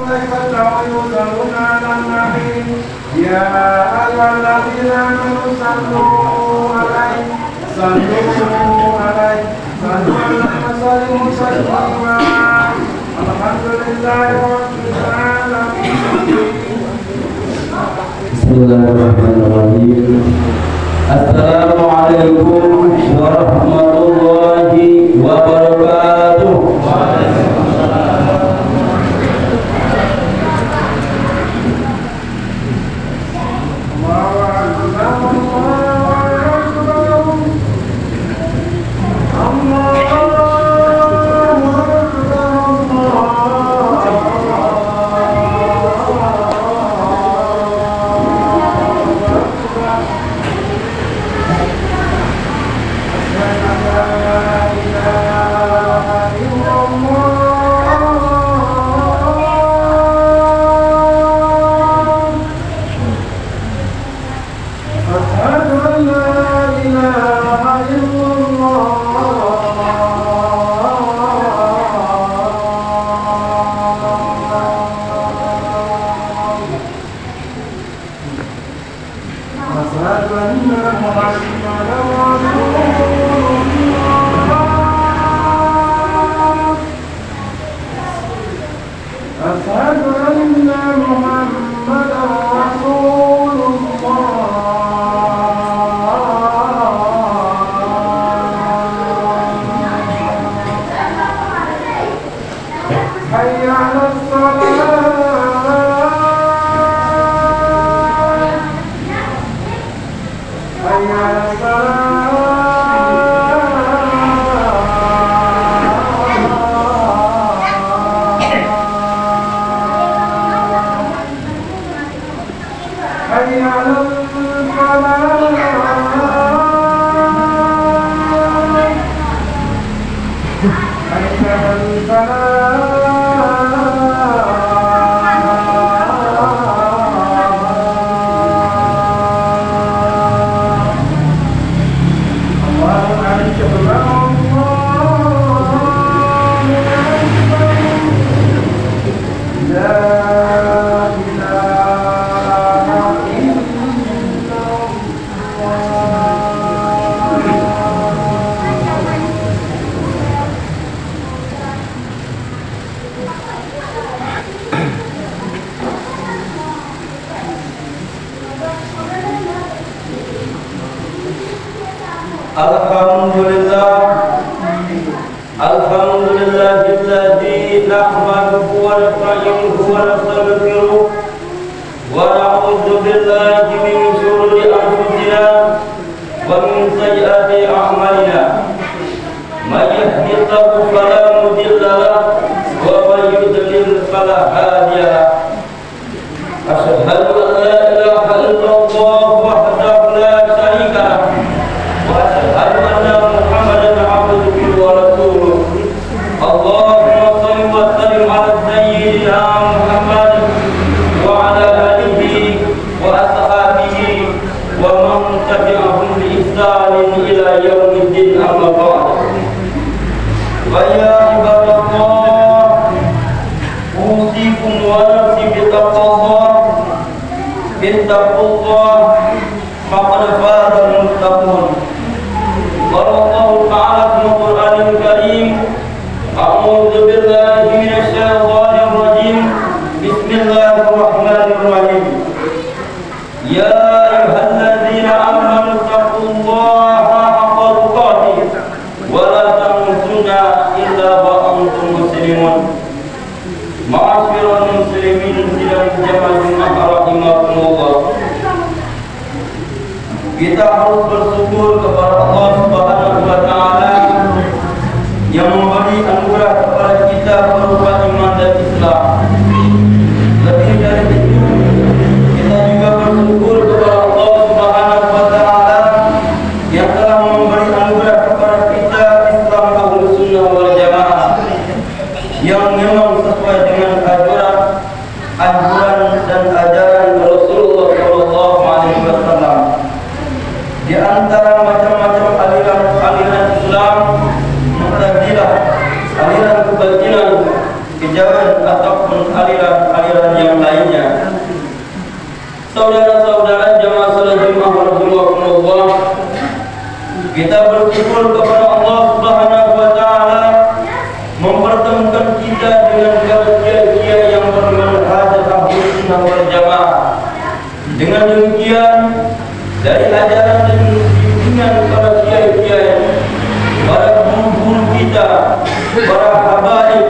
ويؤثرون على النبي يا أيها الذين آمنوا صلوا عليه وسلموا تسليما الحمد لله رب العالمين. Bismillahirrahmanirrahim. Assalamualaikum warahmatullahi wabarakatuh. Alhamdulillahilladzi nahmaduhu wa nasta'inuhu wa nastaghfiruh wa na'udzu billahi min shururi anfusina wa min sayyiati a'malina. May yahdihillahu fala mudilla lahu wa may yudlil fala hadiya lahu. Asyhadu an la ilaha illallah wahdahu la syarika lahu wa asyhadu anna Muhammadan abduhu wa rasuluh. Allahumma shalli wa sallim ala sayyidina Muhammad wa ala alihi wa ashabihi wa man tabi'ahum bi ihsanin ila yaumiddin, amma ba'd. Wa ya ibadallah, usikum wa nafsi bittaqwallah. Ittaqullah faqad faza al-muttaqun. Qala Allah ta'ala fil Qur'anil Karim, a'udzu billahi minasy syaithanir rajim. Bismillahirrahmanirrahim. Ya ayyuhalladzina amanu taqullaha haqqa tuqatih wa la tamutunna illa wa antum muslimun. Ma'asyiral muslimin sidang jamaah Jumat rahimakumullah. Kita harus bersyukur kepada Allah Subhanahu wa taala yang memberi anugerah kepada kita berupa iman dan Islam. Lebih dari itu, kita juga bersyukur kepada Allah Subhanahu wa taala yang telah memberi anugerah kepada kita Islam Ahlus Sunnah wal Jamaah yang memang sesuai dengan anjuran dan ajaran Rasulullah sallallahu alaihi wasallam. Di antara macam-macam aliran Islam manhaj Ahlus Sunnah wal Jamaah. Dengan demikian, dari ajaran dan bimbingan para kiai-kiai, para guru-guru kita, para habaib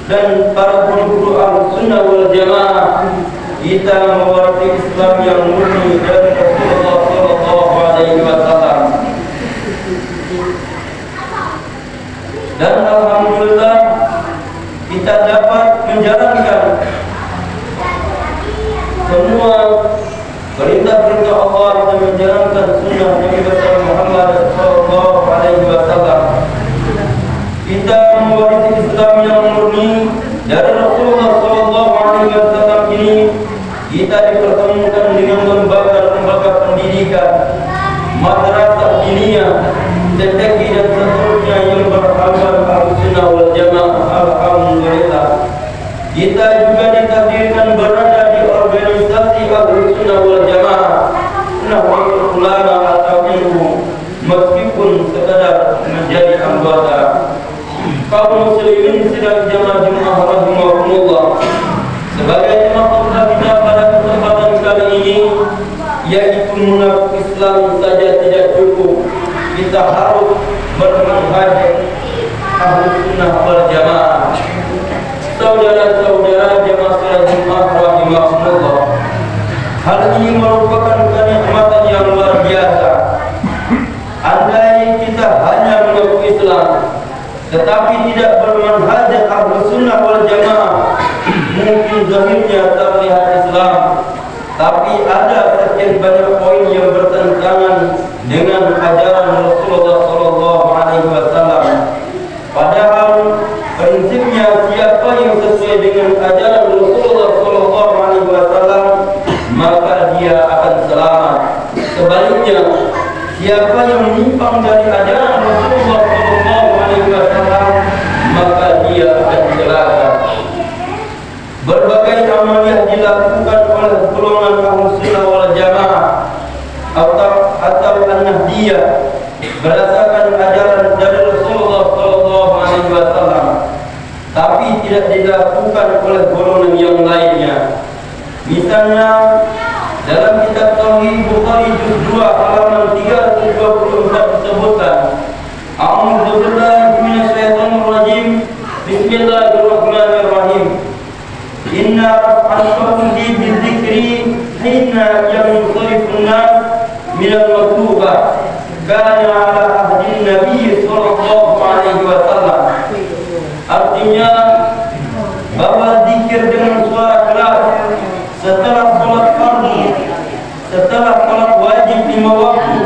dan para guru-guru Ahlus Sunnah wal Jamaah, kita mewarisi Islam yang murni dari Rasulullah sallallahu alaihi wasallam. Dan alhamdulillah kita dapat menjalankan semua perintah-perintah Allah dan menjalankan sunnah Nabi besar Muhammad sallallahu alaihi wasallam. Kita mewarisi Islam yang murni dari Rasulullah sallallahu alaihi wasallam ini. Kita dipertemukan dengan lembaga-lembaga pendidikan, madrasah diniyah, TTQ dan seterusnya yang berhambat Ahlus Sunnah wal Jamaah. Alhamdulillah. Kita juga ditakdirkan berada di organisasi Ahlus Sunnah wal Jamaah, Nahdlatul Ulama atau NU, meskipun sekadar menjadi anggota. Kaum muslimin sidang jamaah Jumat rahimahumullah, sebagai jemaah kita pada kesempatan kali ini, yaitu mengaku Islam saja tidak cukup, kita harus bermanhaj Ahlus Sunnah wal Jamaah. Saudara-saudara jemaah salat Jumat rahimahumullah, hal ini merupakan kenikmatan yang luar biasa. Andai kita hanya mengaku Islam tetapi tidak bermanhaj Ahlus Sunnah wal Jamaah, mungkin zahirnya terlihat Islam, tapi ada sekian banyak poin yang bertentangan dengan ajaran Rasulullah sallallahu alaihi wasallam. Padahal prinsipnya siapa yang sesuai dengan ajaran Rasulullah sallallahu alaihi wasallam, maka dia akan selamat. Sebaliknya, siapa yang menyimpang dari ajaran Rasulullah sallallahu alaihi wasallam, maka dia akan celaka. Berbagai amaliyah dilakukan oleh golongan Ahlus Sunnah wal Jamaah atau An-Nahdiyah berdasarkan ajaran dari Rasulullah sallallahu alaihi wasallam, tapi tidak dilakukan oleh golongan yang lainnya. Misalnya dalam kitab Sahih Bukhari juz 2 halaman 324 disebutkan, A'udzu billahi minasyaitonir rajim. Bismillahirrahmanirrahim. Inna rafa'al-qawli bi-dzikri hina yansarifun nas minal maktubah kana ala ahdi Nabi sallallahu alaihi wasallam. Artinya bahwa zikir dengan suara keras setelah salat fardu, setelah salat wajib 5 waktu,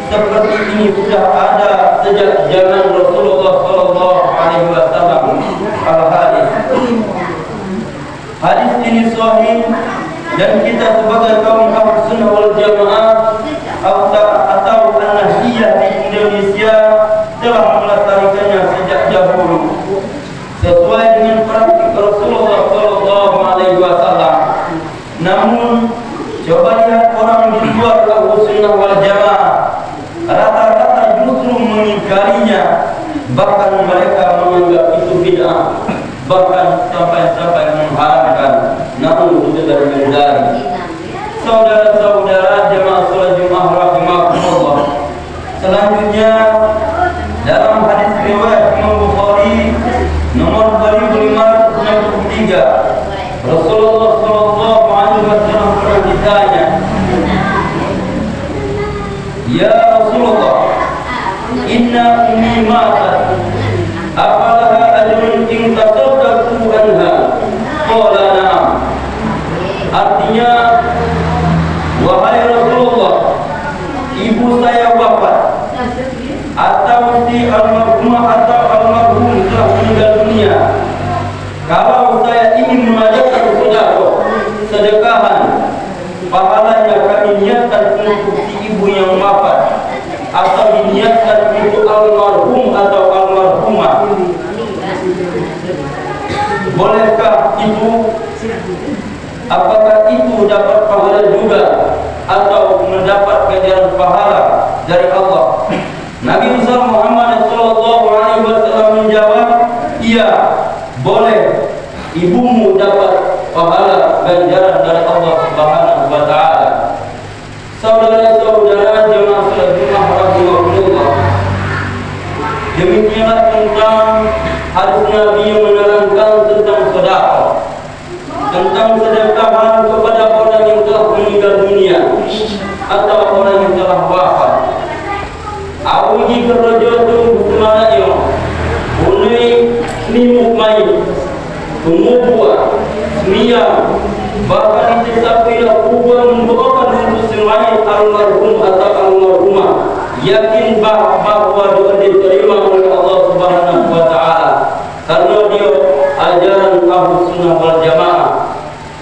seperti ini sudah ada sejak zaman Rasulullah sallallahu alaihi wasallam. Al-hadis. Hadis ini sahih dan kita sebagai kaum Ahlus Sunnah wal Jamaah atau An-Nahdiyah di Indonesia telah melestarikannya sejak dahulu sesuai dengan praktik Rasulullah sallallahu alaihi wasallam. Namun coba lihat orang di luar Ahlus Sunnah wal Jamaah, rata-rata justru mengingkarinya, bahkan mereka menganggap itu bid'ah, bahkan sampai mengharamkan. Namun itu dari menghindari. Saudara-saudara jemaah salat Jumat rahimahumullah, selanjutnya dalam hadis riwayat Imam Bukhari nomor 2563, Rasulullah sallallahu alaihi wasallam pernah ditanya, "Ya Rasulullah, inna ummi matat, afalaha ajrun in tasaddaqtu anha?" Qala na'am. Artinya, wahai Rasulullah, ibu saya wafat atau si almarhumah atau almarhum telah meninggal dunia. Kalau saya ingin mengadakan sedekahan, pahalanya kami niatkan untuk si ibu yang wafat atau diniatkan untuk almarhum atau almarhumah. Bolehkah itu? Apakah itu dapat pahala juga atau mendapat ganjaran pahala dari Allah? Nabi besar Muhammad sallallahu alaihi wasallam menjawab, "Iya, boleh. Ibumu dapat pahala ganjaran dari Allah Subhanahu wa taala. Saudara-saudara jemaah salat Jumat rahimahullah, demikianlah tentang hadis Nabi yang menerangkan tentang sedekah, tentang sedekahan kepada orang yang telah meninggal dunia atau orang yang telah wafat. Awiji kerja tu bagaimana yo? Unui nimuk mai, tumubua, semia, bahkan disampaikan kubur membawakan untuk semuanya almarhum atau almarhumah. Yakin bahawa doa diterima oleh Allah Subhanahu wa taala karena dia ajaran Ahlus Sunnah wal Jamaah.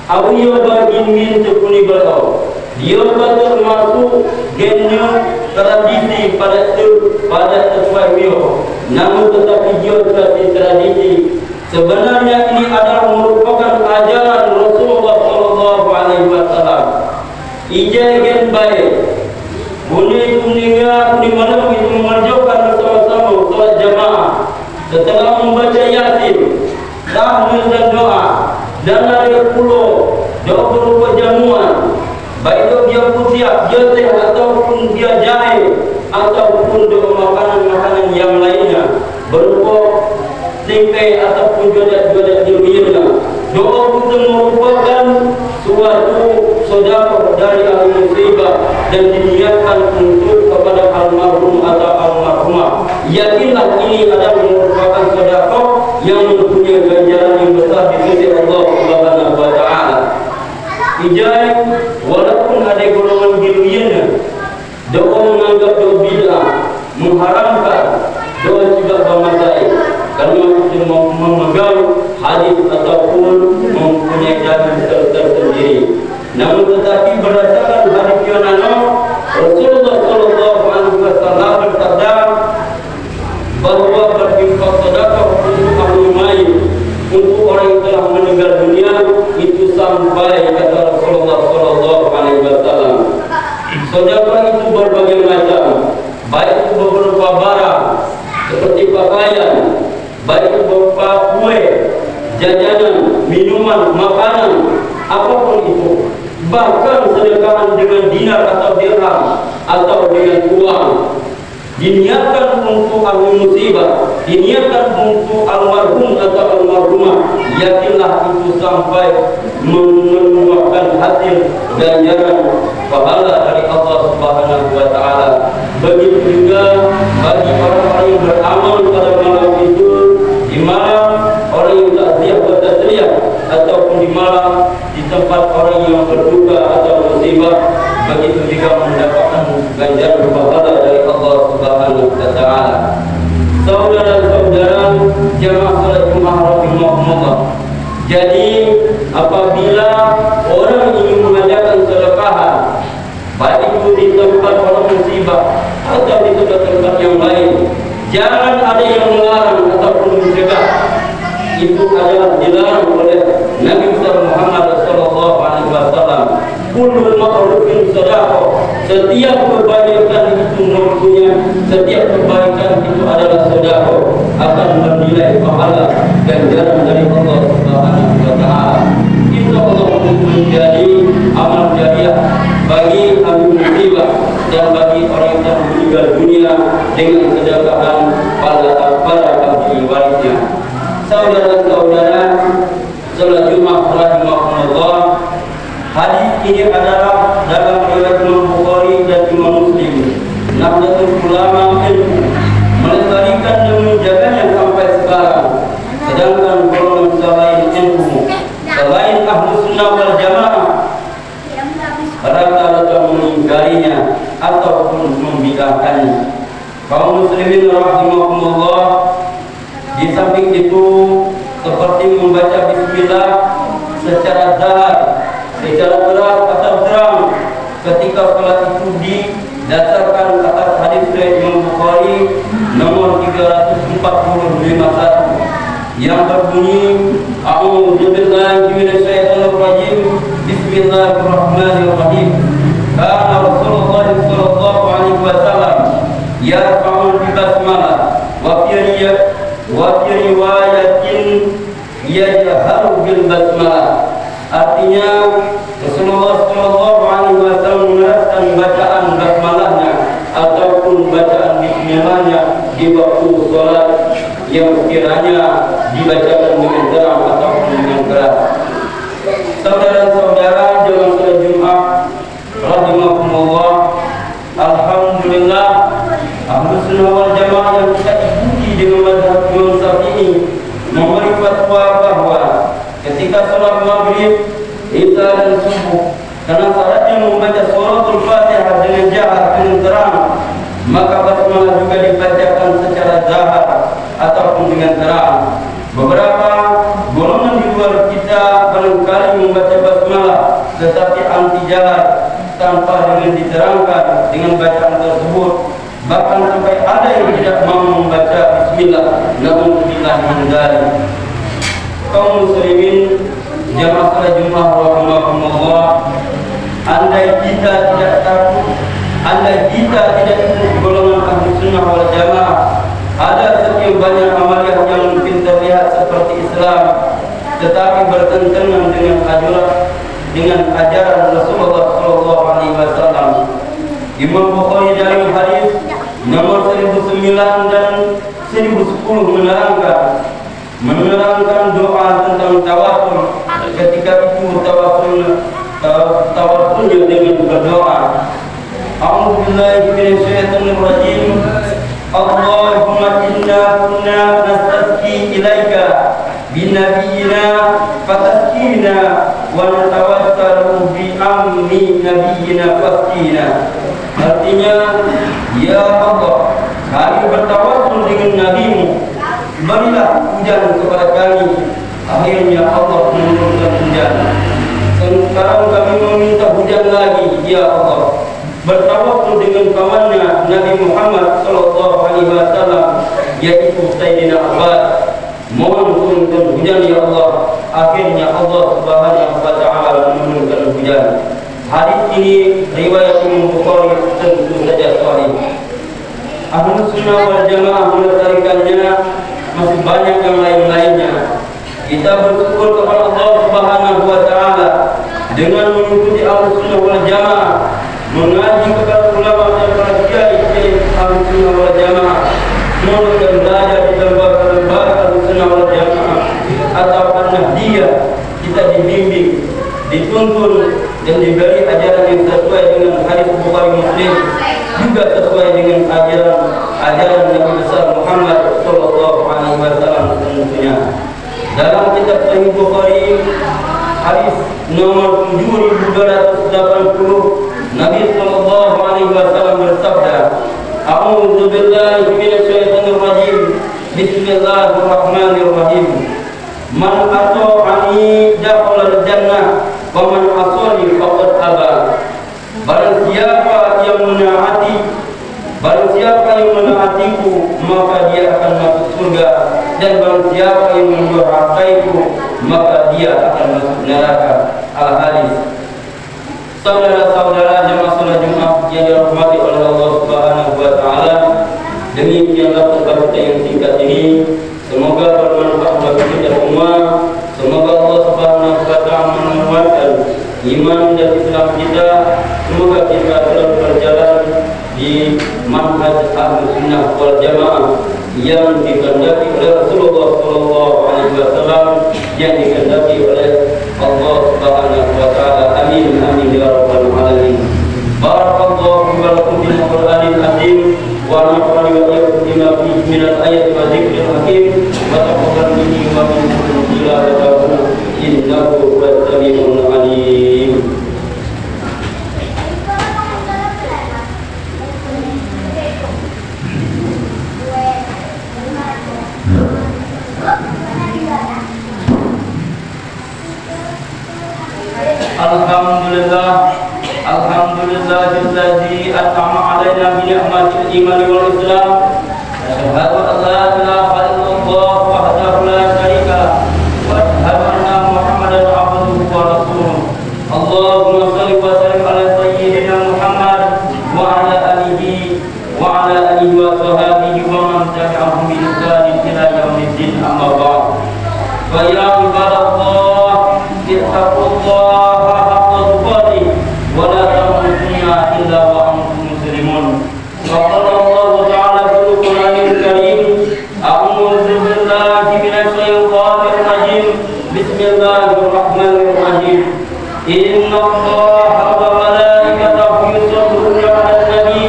Awiyo bagi min tekuni berau. Dia betul masuk gennya tradisi pada sesuai bio. Namun tetapi dia tradisi. Sebenarnya ini adalah merupakan ajaran Rasulullah sallallahu alaihi wasallam. Ijai gen baik. Bunyi dunia di mana kita mengerjakan bersama-sama salat jamaah. Setelah membaca Yasin, tahmid dan doa, dan ada puluh doa berupa jamuan. Baik itu dia putiak, dia teh ataupun dia jahe ataupun doa makanan-makanan yang lainnya berupa tempe ataupun jodoh duriannya. Doa itu merupakan suatu sedekah dari ahli musibah dan diniatkan untuk kepada almarhum atau almarhumah. Yakinlah ini adalah merupakan sedekah yang mempunyai ganjaran yang besar di sisi Allah Subhanahu wa taala. Ijai walaupun ada golongan giluiannya, doa menganggap doa bid'ah, mengharamkan doa juga bermasalah karena itu memegang hadis ataupun mempunyai dalil tersendiri. Namun tetapi berdasarkan hadis yang Rasulullah sallallahu alaihi wasallam bersabda bahawa berinfak sedekah untuk ahli mayit, untuk orang yang telah meninggal dunia itu sampai kata Rasulullah sallallahu alaihi wasallam. Sedekah itu berbagai macam, baik itu berupa barang seperti pakaian, baik itu berupa kue, jajanan, minuman, makanan, apapun itu. Bahkan sedekahan dengan dinar atau dirham atau dengan uang diniatkan untuk ahli musibah, diniatkan untuk almarhum atau almarhumah. Yakinlah itu sampai membuahkan hasil ganjaran pahala dari Allah Subhanahu wa taala. Begitu juga bagi orang-orang yang beramal pada malam itu, di malam orang yang takziah bertasriyah ataupun di malam di tempat orang yang berduka atau musibah, begitu juga mendapatkan ganjaran pahala dari Allah Subhanahu wa taala. Saudara-saudara jemaah salat Jumat rahimahumullah. Jadi apabila orang ingin mengadakan sedekah, baik itu di tempat orang musibah atau di tempat yang lain, jangan ada yang melarang ataupun mencegah. Itu adalah dilarang oleh Nabi Muhammad sallallahu alaihi wasallam. Kullu ma'rufin sedekah. Setiap kebaikan itu mempunyai, setiap kebaikan itu adalah sedekah, akan bernilai pahala ganjaran dari Allah Subhanahu wa taala. Insyaallah menjadi amal jariah bagi ahli musibah dan bagi orang yang meninggal dunia dengan sedekahan para ahli warisnya. Saudara-saudara, salat Jumat rahimahullah, hadis ini adalah dalam riwayat Imam Bukhari dan Imam Muslim. Nahdlatul Ulama ilmu melestarikan dan menjaganya sampai sekarang. Sedangkan golongan selain ilmu, selain Ahlus Sunnah wal Jamaah, rata-rata mengingkarinya ataupun membid'ahkannya. Kaum muslimin rahimahumullah, di samping itu seperti membaca bismillah secara zahar, secara keras atau terang ketika salat itu didasarkan atas hadis riwayat Imam Bukhari nomor 345 yang berbunyi A'udzu billahi minasyaitonir rajim. Bismillahirrahmanirrahim. Kana Rasulullah sallallahu alaihi wasallam yarfa'u basmalah wa fi riwayatin yajharu bil basmalah. Artinya Rasulullah SAW menerapkan bacaan basmalahnya ataupun bacaan bismillahnya di waktu sholat yang kiranya dibacakan dengan terang ataupun dengan keras. Saudara-saudara jemaah salat Jumat rahimakumullah, alhamdulillah Ahlus Sunnah wal Jamaah yang kita ikuti dengan mazhab Imam Syafi'i memberi fatwa bahwa ketika sholat maghrib, isya dan subuh, karena syaratnya membaca suratul Fatihah dengan jahar dengan terang, maka basmalah juga dibacakan secara jahar ataupun dengan terang. Beberapa golongan di luar kita barangkali membaca basmalah tetapi anti jahar tanpa dengan diterangkan dengan bacaan tersebut, bahkan sampai ada yang tidak mau membaca bismillah, namun bila menghindari. Kaum muslimin jamaah salat Jumat rahimakumullah, andai kita tidak takut, andai kita tidak ikut golongan Ahlus Sunnah wal Jamaah, ada sekian banyak amalia yang mungkin terlihat seperti Islam tetapi bertentangan dengan ajaran Rasulullah SAW. Imam Bukhari dalam hadis nomor 1009 dan 1010 menerangkan doa tentang tawasul. Ketika itu tawasulnya dengan berdoa, A'udzubillahi minasyaitonir rajim. Allahumma inna kunna nastasqi ilaika binabiyyina fataskina wa natawassalu bi amni nabiyyina fasqina. Artinya, ya Allah, kami bertawassul dengan nabimu, berilah hujan kepada kami. Akhirnya Allah menurunkan hujan. Sekarang kami meminta hujan lagi, ya Allah. Bertawassul dengan kawannya Nabi Muhammad SAW, yaitu Sayyidina Abbas. Mohon turunkan hujan ya Allah. Akhirnya Allah Subhanahu wa Ta'ala menurunkan hujan. Hadis ini riwayat Imam Bukhari, tentu saja sahih. Ahlus Sunnah wal Jamaah melestarikannya, masih banyak yang lain-lainnya. Kita bersyukur kepada Allah Subhanahu wa Ta'ala dengan mengikuti Ahlus Sunnah wal Jamaah, mengaji kepada ulama dan para kiai Ahlus Sunnah wal Jamaah, menurunkan belajar di lembaga Ahlus Sunnah wal Jamaah atau An-Nahdiyah. Kita dibimbing, dituntun dan diberi ajaran yang sesuai dengan hadis Bukhari Muslim, juga sesuai dengan ajaran Nabi besar Muhammad SAW tentunya. Dalam kitab Sahih Bukhari hadis nomor 7280, Nabi SAW bersabda, A'udzu billahi minasyaitonir rajim. Bismillahirrahmanirrahim. Man ata'ani dakhala al-jannah wa man asani faqad aba. Barang siapa yang menaatiku, maka dia akan masuk surga, dan barang siapa yang mendurhakaiku, maka dia akan masuk neraka. Al-Hadis. Saudara-saudara jemaah salat Jumat yang dirahmati oleh Allah Subhanahu wa Ta'ala, demikianlah khutbah kita yang singkat ini. Semoga bermanfaat bagi kita semua. Semoga Allah Subhanahu wa Ta'ala menguatkan iman dan Islam kita. Semoga kita terus berjalan di manhaj Ahlus Sunnah wal Jamaah yang dikehendaki oleh Rasulullah SAW, yang dikehendaki oleh Allah Subhanahu wa Ta'ala. Amin amin ya rabbal alamin. Barakallahu fi wa lakum fil Qur'anil azim wa nafa'ani wa iyyakum bima fihi min al-ayati wa dzikril hakim wa taqabbal minni wa minkum tilawatahu innahu huwas samiul alim. Alhamdulillahilladzi an'ama 'alaina bi ni'matil iman wal islam. Asyhadu an la ilaha illallah wahdahu la syarika lah wa asyhadu anna Muhammadan 'abduhu wa rasuluh. Allahumma shalli wa sallim ala sayyidina Muhammad wa ala alihi wa sahbihi wa man tabi'ahum bi ihsan ila yaumiddin, amma ba'd. Fa ya ibadallah, taqullaha haqqa tuqatih wa la tamutunna illa wa antum muslimun. Wa qala Allah ta'ala fil Qur'anil Karim, a'udzu billahi minasy syaithanir rajim. Bismillahirrahmanirrahim. Inna Allaha wa malaikatahu yusholluna 'alan nabi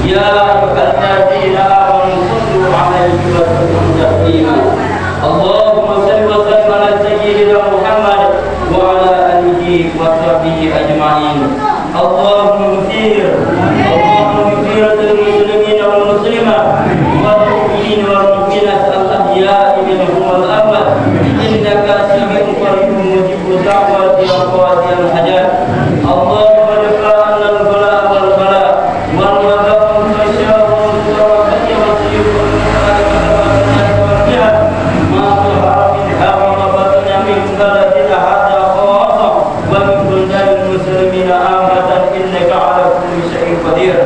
ya ayyuhalladzina amanu shallu 'alaihi wa sallimu taslima. Allahumma shalli wa sallim ala sayyidina Muhammad wa ala alihi wa sahbihi ajma'in. Allahumma ighfir lil muslimina wal muslimat wal mu'minina wal mu'minat al ahya'i minhum wal amwat innaka sami'un qaribun mujibud da'wati ya qadiyal hajat. Allahumma dafa 'anna al bala'a wal bala' wal wada'a wal fahsya wal munkar wal baghy wal sayyid wal munkar wal jihad ma dhahara minha wa ma batana min baladina hadha khassa wa min buldanil muslimina amatan innaka 'ala kulli shay'in qadir.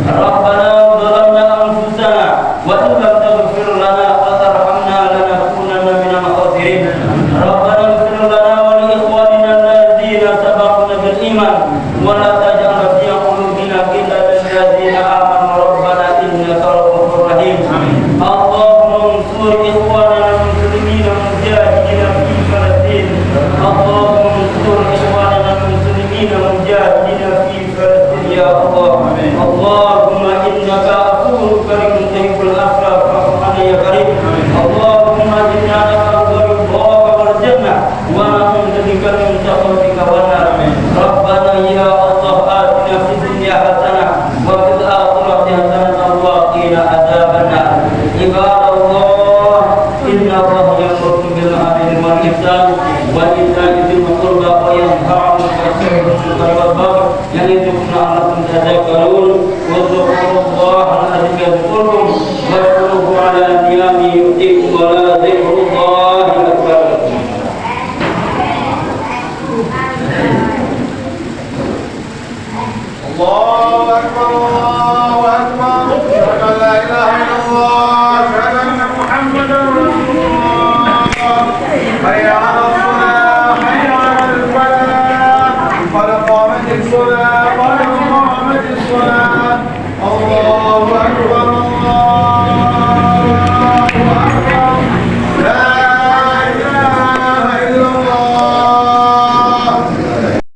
Rabbana zalamna anfusana wa in lam taghfir lana wa tarhamna lanakunanna minal khasirin. Rabbana ighfir lana wa li ikhwanina alladzina sabaquna bil iman wa la taj'al fi qulubina ghillan lil ladzina amanu rabbana innaka ra'ufur rahim. Allahumma ansur ikhwanana al-muslimina mujahidina fi Palestin. Allahumma ansur ikhwanana al-muslimina mujahidina fi Palestin ya Allah. Allahumma innaka afuwwun karimun tuhibbul afwa fa'fu 'anna ya karim. Allahumma inna nas'aluka ridhaka wal jannah wa na'udzu bika min sakhatika wan nar. Rabbana ya Allah atina fid dunya hasanah wa fil akhirati hasanah wa qina adzabannar. Ibadallah, inna Allaha ya'muru bil 'adli wal ihsan